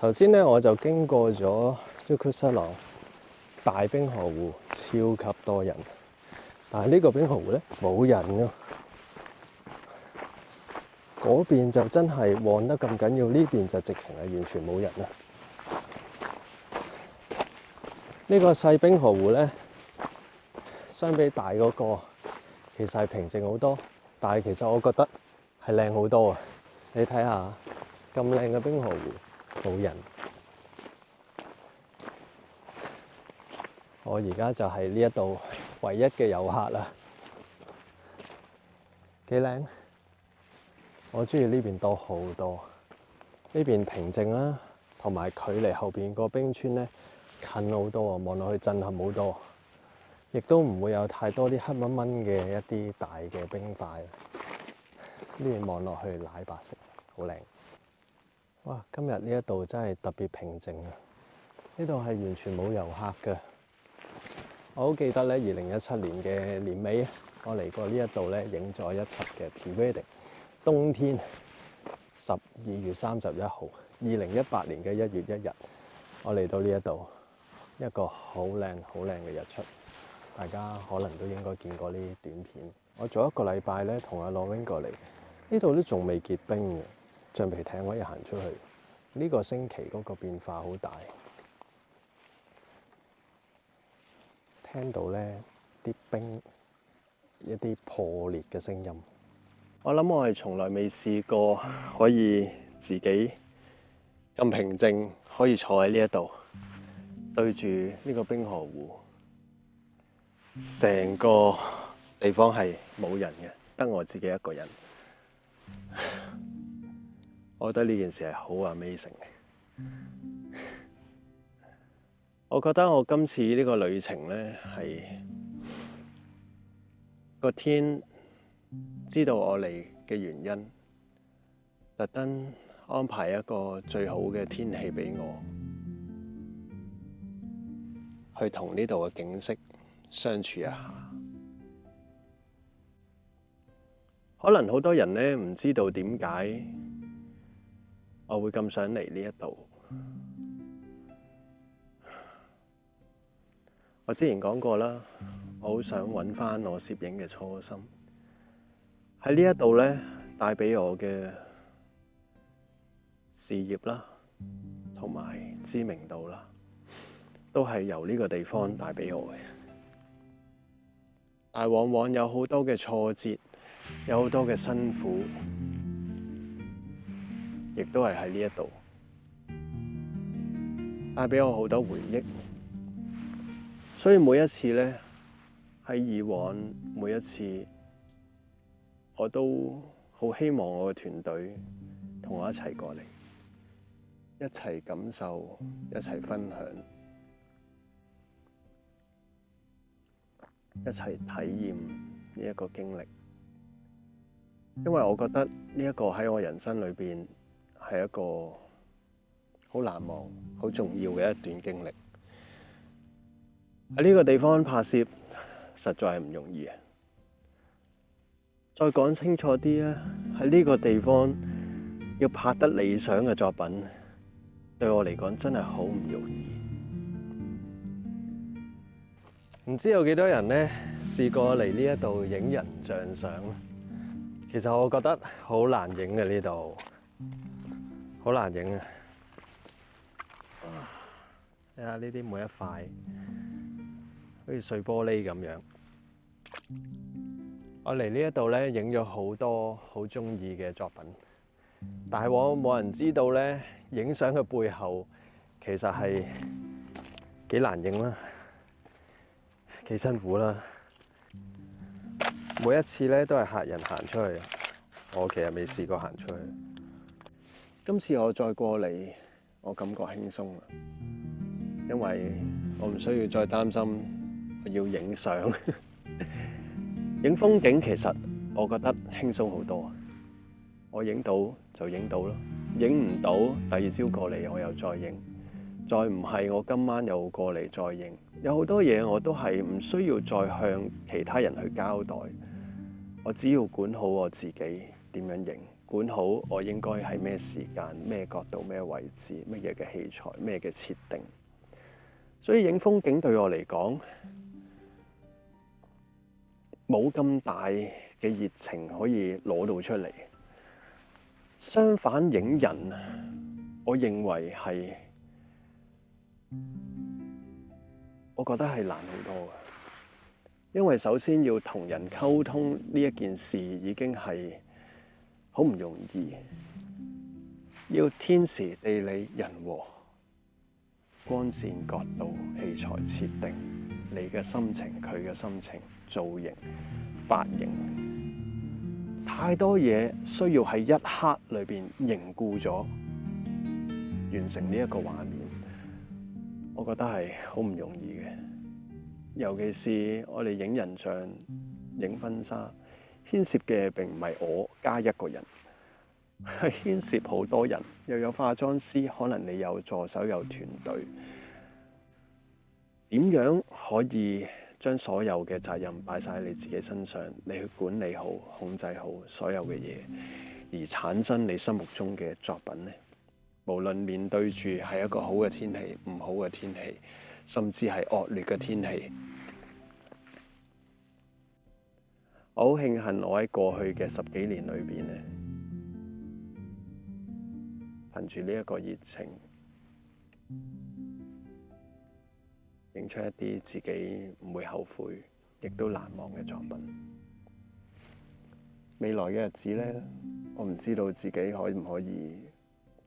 頭先咧我就經過咗 Yucca 大冰河湖，超級多人。但係呢個冰河湖咧冇人㗎，嗰邊就真係旺得咁緊要，呢邊就直情係完全冇人啦。呢個細冰河湖咧，相比大嗰個，其實係平靜好多，但係其實我覺得係靚好多啊！你睇下咁靚嘅冰河湖，冇人。我而家就係呢一度唯一嘅遊客啦，幾靚！我中意呢邊多好多，呢邊平靜啦，同埋距離後邊個冰川咧近好多啊，望落去震撼好多，亦都唔會有太多啲黑蚊蚊嘅一啲大嘅冰塊。呢邊望落去奶白色，好靚。哇！今日呢一度真係特別平靜啊！呢度係完全冇遊客嘅。我好記得咧，2017年嘅年尾，我嚟過呢一度咧，影咗一輯嘅 Pre-Wedding， 冬天12月31號，2018年嘅1月1日，我嚟到呢一度，一個好靚好靚嘅日出，大家可能都應該見過呢啲短片。我早一個禮拜咧，同阿 Lorraine 過嚟，呢度都仲未結冰嘅，橡皮艇可以行出去。呢個星期嗰個變化好大。聽到咧啲冰一啲破裂嘅聲音，我諗我係從來未試過可以自己咁平靜，可以坐喺呢一度對住呢個冰河湖，成個地方係冇人嘅，得我自己一個人。我覺得呢件事係好 amazing 嘅。我覺得我今次呢個旅程呢，係個天知道我嚟嘅原因，特登安排一個最好嘅天氣俾我，去同呢度嘅景色相處一下。可能好多人呢唔知道點解我會咁想嚟呢一度。我之前講過啦，我好想揾返我攝影嘅初心。喺呢一度呢，帶俾我嘅事業啦，同埋知名度啦，都係由呢個地方帶俾我嘅。但往往有好多嘅挫折，有好多嘅辛苦，亦都係喺呢一度帶俾我好多回憶。所以每一次呢，喺以往每一次，我都好希望我嘅團隊同我一齊過嚟，一齊感受，一齊分享，一齊體驗呢一個經歷。因為我覺得呢一個喺我人生裏邊係一個好難忘、好重要嘅一段經歷。喺呢個地方拍攝實在係唔容易。再講清楚啲啊，喺呢個地方要拍得理想嘅作品，對我嚟講真係好唔容易。唔知有幾多人呢試過嚟呢一度影人像相？其實我覺得好難影嘅，呢度，好難影啊！睇下呢啲每一塊，好似碎玻璃咁樣。我嚟呢一度咧，影咗好多好中意嘅作品，但係我冇人知道咧，影相嘅背後其實係幾難影啦，幾辛苦啦。每一次咧都係客人行出去，我其實未試過行出去。今次我再過嚟，我感覺輕鬆啦，因為我唔需要再擔心我要影相。影風景其實我覺得輕鬆好多，我影到就影到咯，影唔到第二朝過嚟我又再影，再唔係我今晚又過嚟再影。有好多嘢我都係唔需要再向其他人去交代，我只要管好我自己點樣影管好我應該係咩時間、咩角度、咩位置、乜嘢嘅器材、咩嘅設定。所以影風景對我嚟講，冇咁大嘅熱情可以攞到出嚟。相反，影人，我認為係，我覺得係難好多嘅。因為首先要同人溝通呢一件事已經係好唔容易，要天時地利人和，光線角度、器材設定，你嘅心情、佢嘅心情、造型、髮型，太多嘢需要喺一刻裏邊凝固咗，完成呢一個畫面，我覺得係好唔容易嘅。尤其是我哋影人像、影婚紗，牽涉嘅並唔係我加一個人，係牽涉好多人，又有化妝師，可能你有助手、有團隊。點樣可以將所有嘅責任擺晒喺你自己身上，你去管理好、控制好所有嘅嘢，而產生你心目中嘅作品呢？無論面對住係一個好嘅天氣、唔好嘅天氣，甚至係惡劣嘅天氣，我好慶幸我喺過去嘅10幾年裏邊呢，憑住呢一個熱情，影出一啲自己唔會後悔，亦都難忘嘅作品。未來嘅日子呢，我唔知道自己可唔可以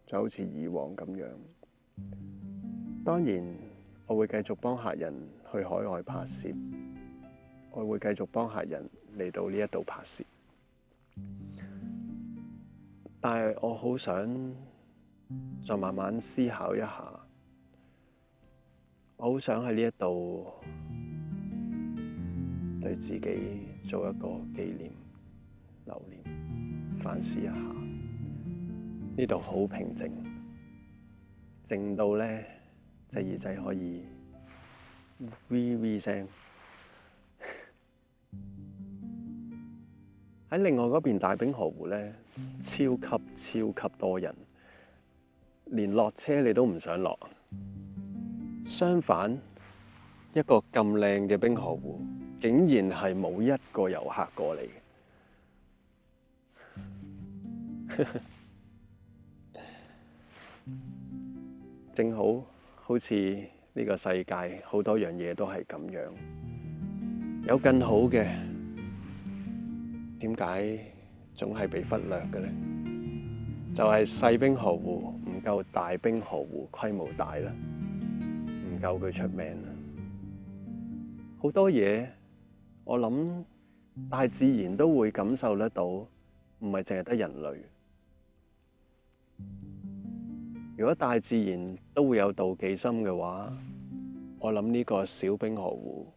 就好似以往咁樣。當然，我會繼續幫客人去海外拍攝，我會繼續幫客人嚟到呢一度拍攝。但係我好想再慢慢思考一下，我好想喺呢一度對自己做一個紀念、留念、反思一下。呢度好平靜，靜到呢隻耳仔可以 V 聲。喺另外嗰邊大冰河湖呢，超級多人，連落車你都唔想落。相反，一個咁靚嘅冰河湖，竟然係冇一個遊客過嚟嘅。正好似呢個世界好多樣嘢都係咁樣，有更好嘅，點解總係被忽略嘅呢？就係細冰河湖唔夠大冰河湖規模大啦，唔夠佢出名啦。好多嘢我諗大自然都會感受得到，唔係淨係得人類。如果大自然都會有妒忌心嘅話，我諗呢個小冰河湖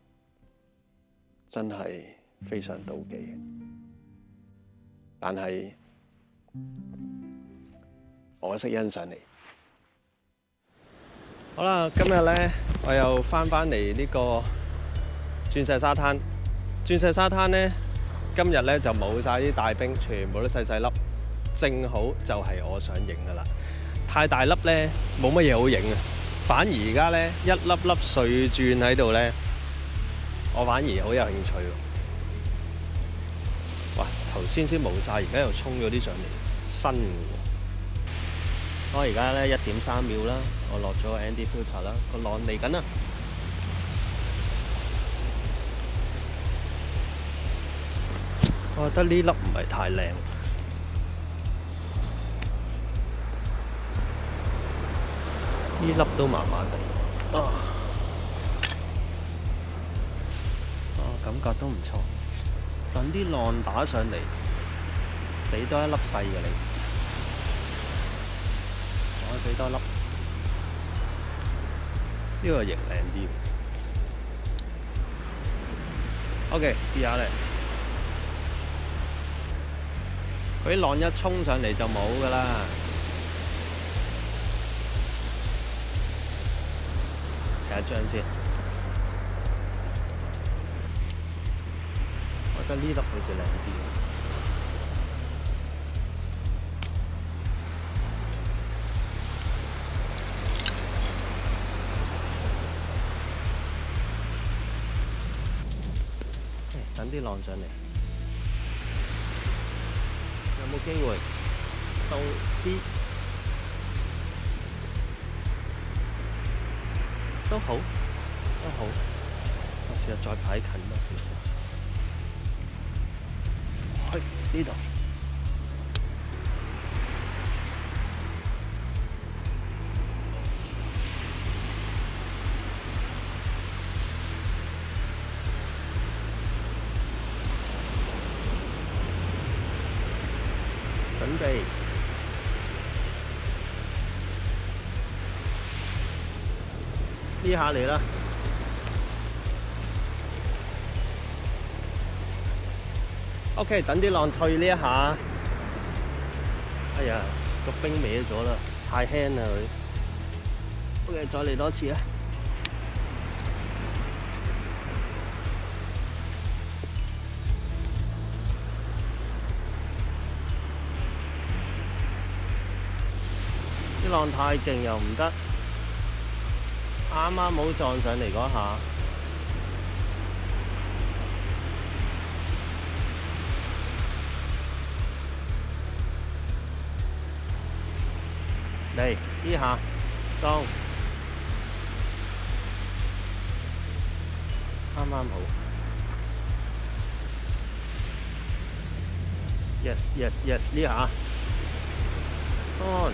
真係非常妒忌。但係我識欣賞你。好啦，今日呢，我又返嚟呢個鑽石沙灘。鑽石沙灘呢，今日呢就冇晒啲大冰，全部都細細粒，正好就係我想影噶啦。太大粒呢，冇乜嘢好影啊，反而而家呢，一粒粒碎鑽喺度呢，我反而好有興趣喎。哇！頭先冇晒，而家又衝咗啲上嚟，新嘅喎。我而家呢1.3秒啦，我落咗 ND filter 啦，個浪嚟緊啦。我覺得呢粒唔係太靚。呢粒都麻麻地，感覺都唔錯。等啲浪打上嚟，俾多一粒細嘅你，我俾多一粒，呢個型靚啲。OK， 試下咧。佢啲浪一衝上嚟就冇㗎啦。睇一張先，我覺得呢粒好似靚啲。等啲浪上嚟，有冇機會到啲？都好，都好。我試下再擺近多少少。去呢度。準備。呢下嚟啦。OK， 等啲浪退呢一下。哎呀，個冰歪咗啦，太輕啦佢。OK， 再嚟多次啊！啲浪太勁又唔得，啱啱好撞上嚟嗰下。嚟呢下，當啱啱好。Yes yes yes， 呢下，on。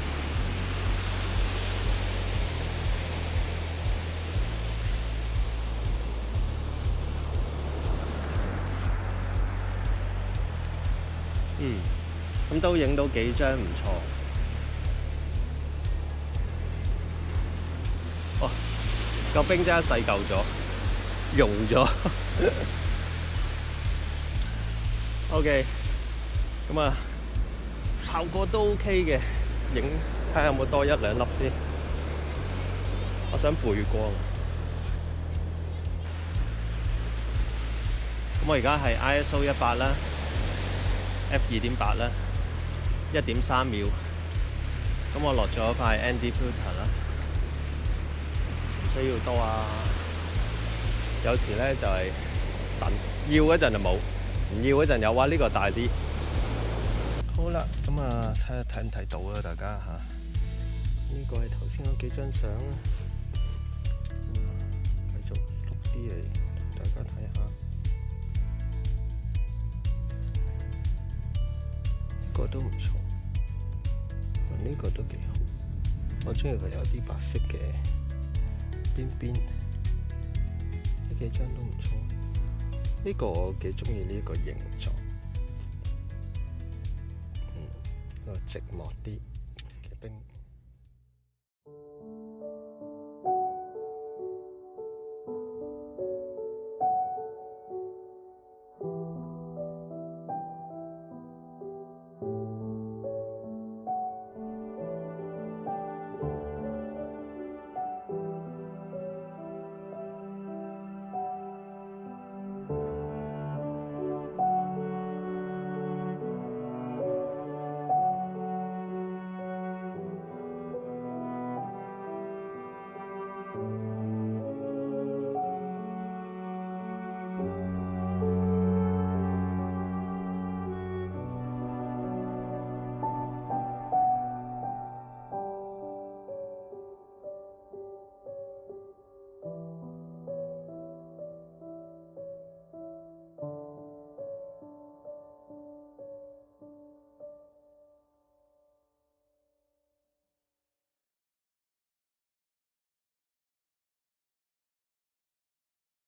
咁都影到幾張唔錯。哦，個冰真係細嚿咗，溶咗。OK， 咁啊，效果都 OK 嘅，影睇下有冇多一兩粒先。我想背光。咁我而家係 ISO 100啦。F 2.8啦，1.3秒。咁我落咗塊 ND filter 啦，唔需要多啊。有時咧就係等，要嗰陣就冇，唔要嗰陣有話呢個大啲。好啦，咁啊睇下睇唔睇到啊，大家嚇。呢個係頭先嗰幾張相啊。繼續錄啲嚟同大家睇下。呢個都唔錯，呢個都幾好。我中意佢有啲白色嘅邊邊，呢幾張都唔錯。呢個我幾中意呢個形狀，個寂寞啲嘅冰。